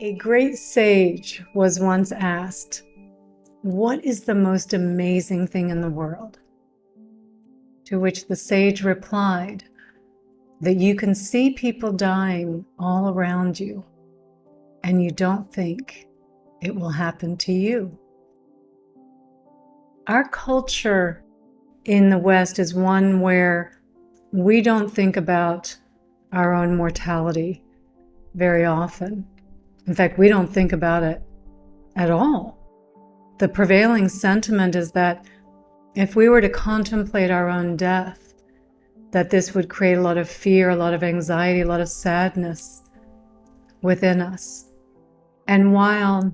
A great sage was once asked, "What is the most amazing thing in the world?" To which the sage replied, "That you can see people dying all around you, and you don't think it will happen to you." Our culture in the West is one where we don't think about our own mortality very often. In fact, we don't think about it at all. The prevailing sentiment is that if we were to contemplate our own death, that this would create a lot of fear, a lot of anxiety, a lot of sadness within us. And while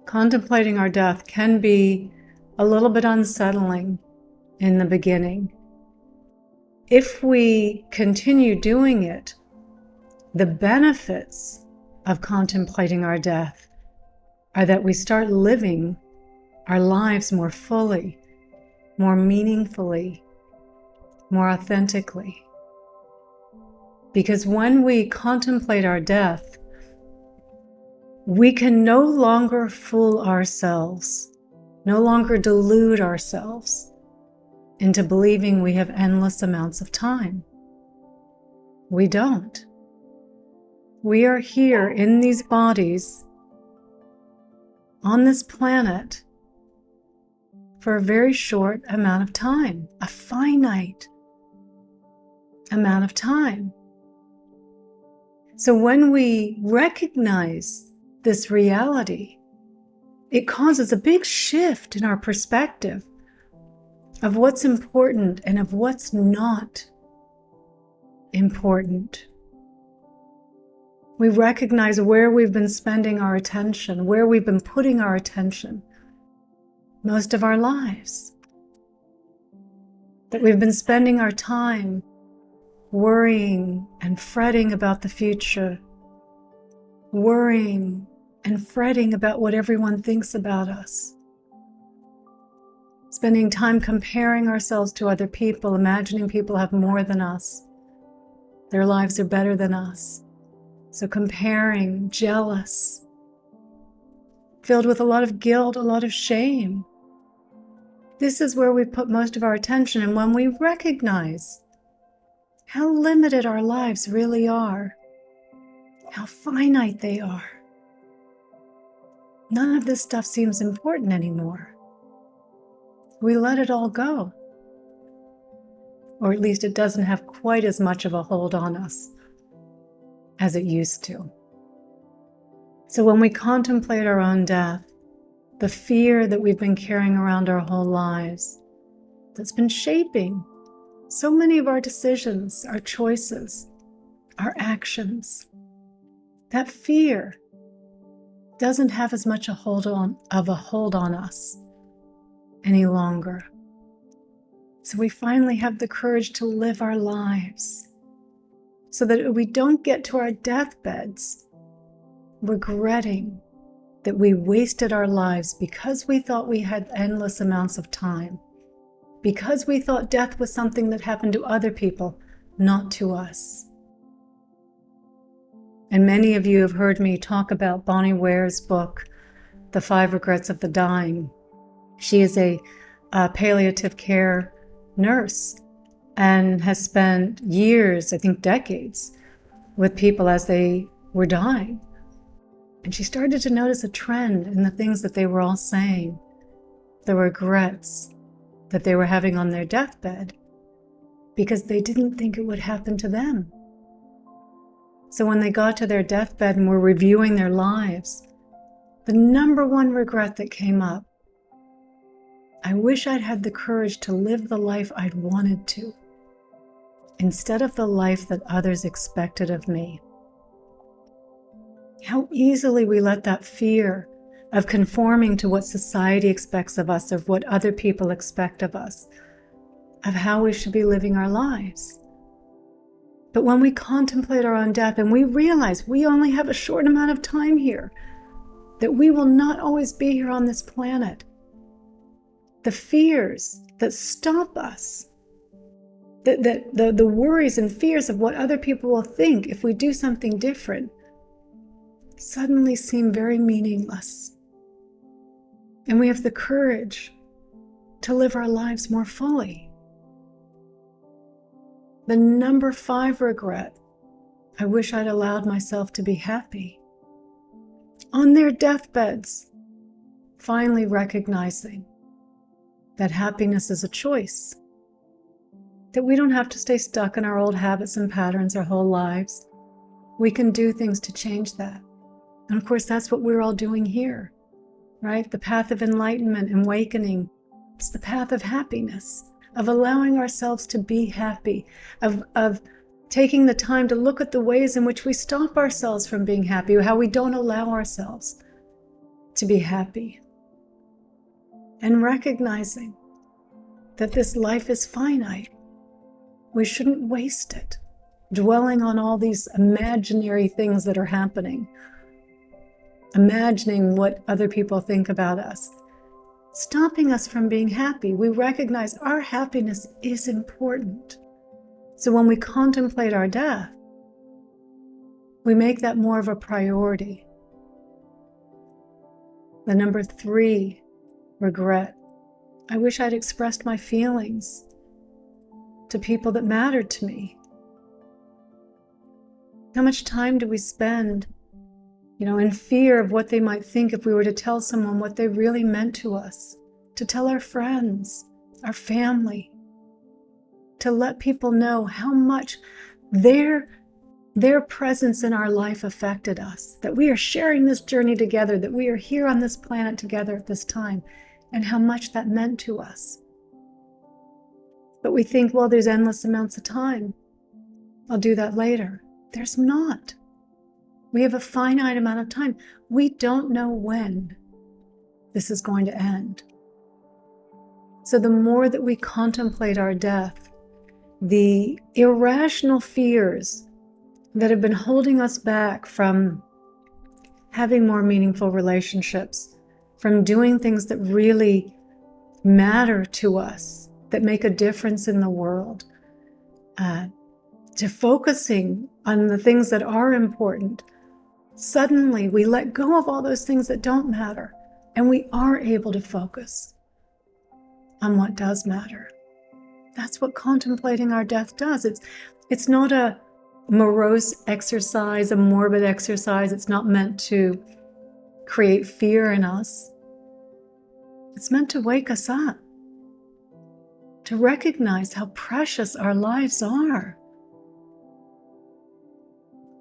contemplating our death can be a little bit unsettling in the beginning, if we continue doing it, the benefits of contemplating our death are that we start living our lives more fully, more meaningfully, more authentically. Because when we contemplate our death, we can no longer fool ourselves, no longer delude ourselves into believing we have endless amounts of time. We don't. We are here in these bodies, on this planet, for a very short amount of time, a finite amount of time. So when we recognize this reality, it causes a big shift in our perspective of what's important and of what's not important. We recognize where we've been spending our attention, where we've been putting our attention most of our lives. That we've been spending our time worrying and fretting about the future, worrying and fretting about what everyone thinks about us, spending time comparing ourselves to other people, imagining people have more than us, their lives are better than us. So comparing, jealous, filled with a lot of guilt, a lot of shame. This is where we put most of our attention. And when we recognize how limited our lives really are, how finite they are, none of this stuff seems important anymore. We let it all go. Or at least it doesn't have quite as much of a hold on us as it used to. So when we contemplate our own death, the fear that we've been carrying around our whole lives, that's been shaping so many of our decisions, our choices, our actions, that fear doesn't have as much a hold on us any longer. So we finally have the courage to live our lives so that we don't get to our deathbeds regretting that we wasted our lives because we thought we had endless amounts of time, because we thought death was something that happened to other people, not to us. And many of you have heard me talk about Bonnie Ware's book, The 5 Regrets of the Dying. She is a palliative care nurse and has spent years, I think decades, with people as they were dying. And she started to notice a trend in the things that they were all saying, the regrets that they were having on their deathbed, because they didn't think it would happen to them. So when they got to their deathbed and were reviewing their lives, the number one regret that came up, I wish I'd had the courage to live the life I'd wanted to, instead of the life that others expected of me. How easily we let that fear of conforming to what society expects of us, of what other people expect of us, of how we should be living our lives. But when we contemplate our own death and we realize we only have a short amount of time here, that we will not always be here on this planet, the fears that stop us, the worries and fears of what other people will think if we do something different, suddenly seem very meaningless. And we have the courage to live our lives more fully. The number 5 regret, I wish I'd allowed myself to be happy. On their deathbeds, finally recognizing that happiness is a choice, that we don't have to stay stuck in our old habits and patterns our whole lives. We can do things to change that. And of course, that's what we're all doing here, right? The path of enlightenment and awakening. It's the path of happiness, of allowing ourselves to be happy, of taking the time to look at the ways in which we stop ourselves from being happy, how we don't allow ourselves to be happy. And recognizing that this life is finite. We shouldn't waste it, dwelling on all these imaginary things that are happening, imagining what other people think about us, stopping us from being happy. We recognize our happiness is important. So when we contemplate our death, we make that more of a priority. The number 3, regret. I wish I'd expressed my feelings to people that mattered to me. How much time do we spend, in fear of what they might think if we were to tell someone what they really meant to us, to tell our friends, our family, to let people know how much their presence in our life affected us, that we are sharing this journey together, that we are here on this planet together at this time, and how much that meant to us. But we think, well, there's endless amounts of time. I'll do that later. There's not. We have a finite amount of time. We don't know when this is going to end. So the more that we contemplate our death, the irrational fears that have been holding us back from having more meaningful relationships, from doing things that really matter to us, that make a difference in the world, to focusing on the things that are important. Suddenly, we let go of all those things that don't matter, and we are able to focus on what does matter. That's what contemplating our death does. It's not a morose exercise, a morbid exercise. It's not meant to create fear in us. It's meant to wake us up, to recognize how precious our lives are,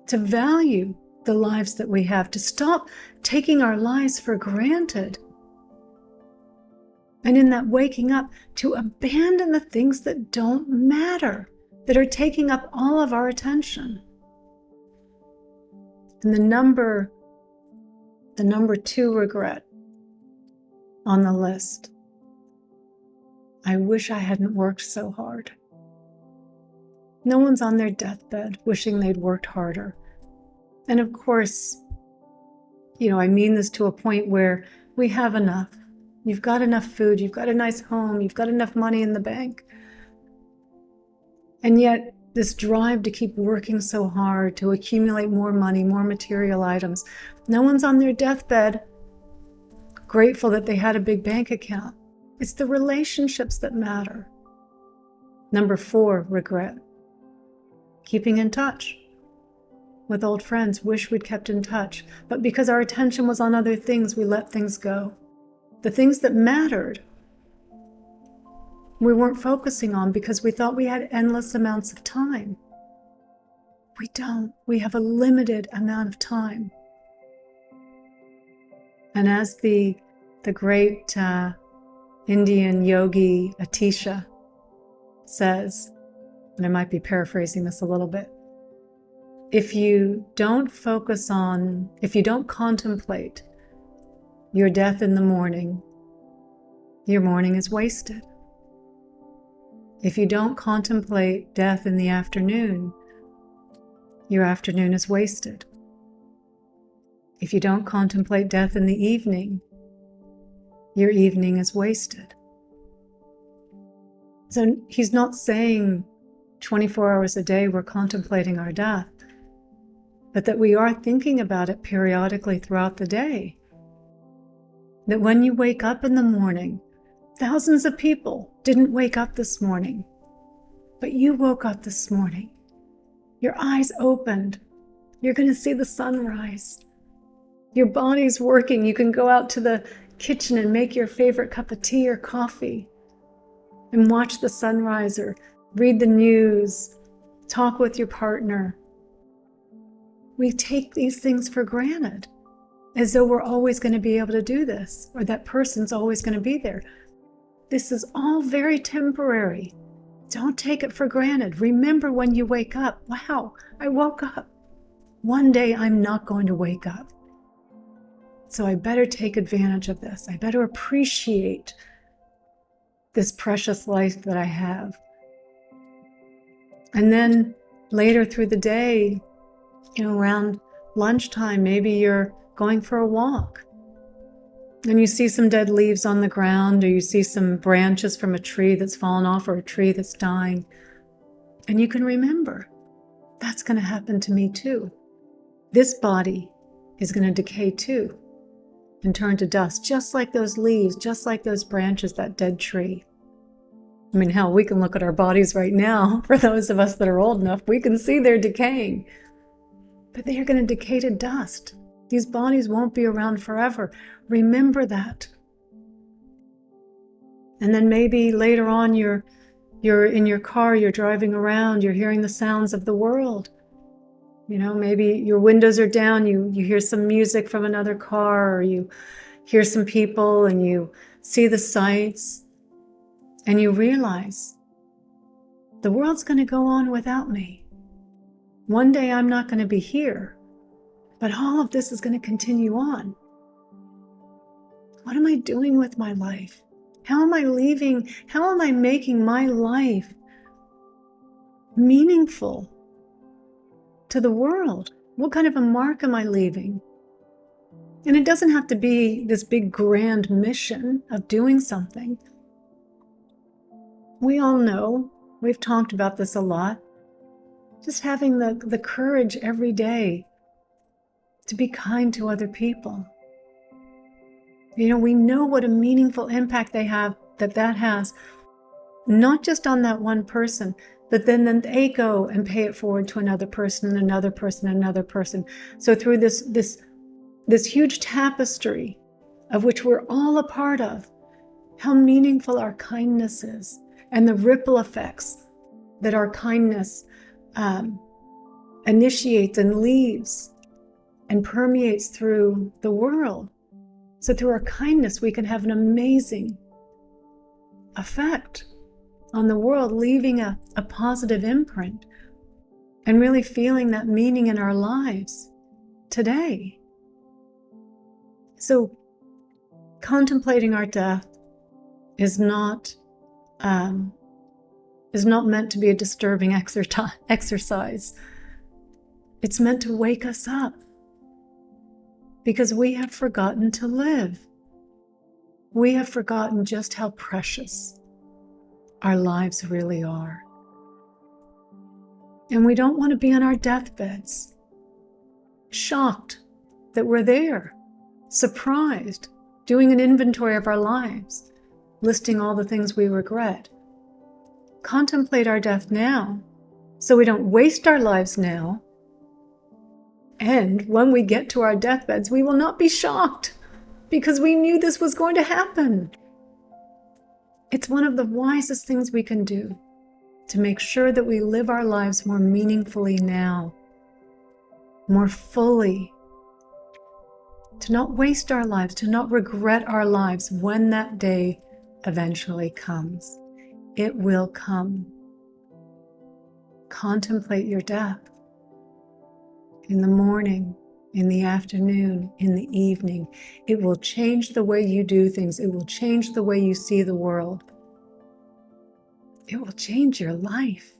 to value the lives that we have, to stop taking our lives for granted. And in that waking up, to abandon the things that don't matter, that are taking up all of our attention. And the number 2 regret on the list. I wish I hadn't worked so hard. No one's on their deathbed wishing they'd worked harder. And of course, I mean this to a point where we have enough. You've got enough food, you've got a nice home, you've got enough money in the bank. And yet, this drive to keep working so hard, to accumulate more money, more material items. No one's on their deathbed grateful that they had a big bank account. It's the relationships that matter. Number 4, regret. Keeping in touch with old friends. Wish we'd kept in touch. But because our attention was on other things, we let things go. The things that mattered, we weren't focusing on because we thought we had endless amounts of time. We don't. We have a limited amount of time. And as the great Indian yogi Atisha says, and I might be paraphrasing this a little bit, if you don't contemplate your death in the morning, your morning is wasted. If you don't contemplate death in the afternoon, your afternoon is wasted. If you don't contemplate death in the evening, your evening is wasted. So he's not saying 24 hours a day we're contemplating our death. but that we are thinking about it periodically throughout the day. That when you wake up in the morning, thousands of people didn't wake up this morning, but you woke up this morning. Your eyes opened. You're going to see the sunrise. Your body's working. You can go out to the kitchen and make your favorite cup of tea or coffee and watch the sunrise or read the news, talk with your partner. We take these things for granted as though we're always going to be able to do this or that person's always going to be there. This is all very temporary. Don't take it for granted. Remember when you wake up, wow, I woke up. One day I'm not going to wake up. So I better take advantage of this. I better appreciate this precious life that I have. And then later through the day, around lunchtime, maybe you're going for a walk and you see some dead leaves on the ground, or you see some branches from a tree that's fallen off or a tree that's dying. And you can remember, that's going to happen to me too. This body is going to decay too and turn to dust, just like those leaves, just like those branches, that dead tree. I mean, hell, we can look at our bodies right now. For those of us that are old enough, we can see they're decaying. But they are going to decay to dust. These bodies won't be around forever. Remember that. And then maybe later on you're in your car, you're driving around, you're hearing the sounds of the world. Maybe your windows are down, you hear some music from another car, or you hear some people and you see the sights, and you realize the world's going to go on without me. One day I'm not going to be here, but all of this is going to continue on. What am I doing with my life? How am I making my life meaningful to the world? What kind of a mark am I leaving? And it doesn't have to be this big grand mission of doing something. We all know, we've talked about this a lot, just having the courage every day to be kind to other people. We know what a meaningful impact that has, not just on that one person, but then they go and pay it forward to another person and another person and another person. So through this huge tapestry of which we're all a part of, how meaningful our kindness is, and the ripple effects that our kindness initiates and leaves and permeates through the world. So through our kindness, we can have an amazing effect on the world, leaving a positive imprint and really feeling that meaning in our lives today. So contemplating our death is not meant to be a disturbing exercise. It's meant to wake us up, because we have forgotten to live. We have forgotten just how precious our lives really are. And we don't want to be on our deathbeds, shocked that we're there, surprised, doing an inventory of our lives, listing all the things we regret. Contemplate our death now, so we don't waste our lives now. And when we get to our deathbeds, we will not be shocked, because we knew this was going to happen. It's one of the wisest things we can do to make sure that we live our lives more meaningfully now, more fully, to not waste our lives, to not regret our lives when that day eventually comes. It will come. Contemplate your death. In the morning, in the afternoon, in the evening. It will change the way you do things. It will change the way you see the world. It will change your life.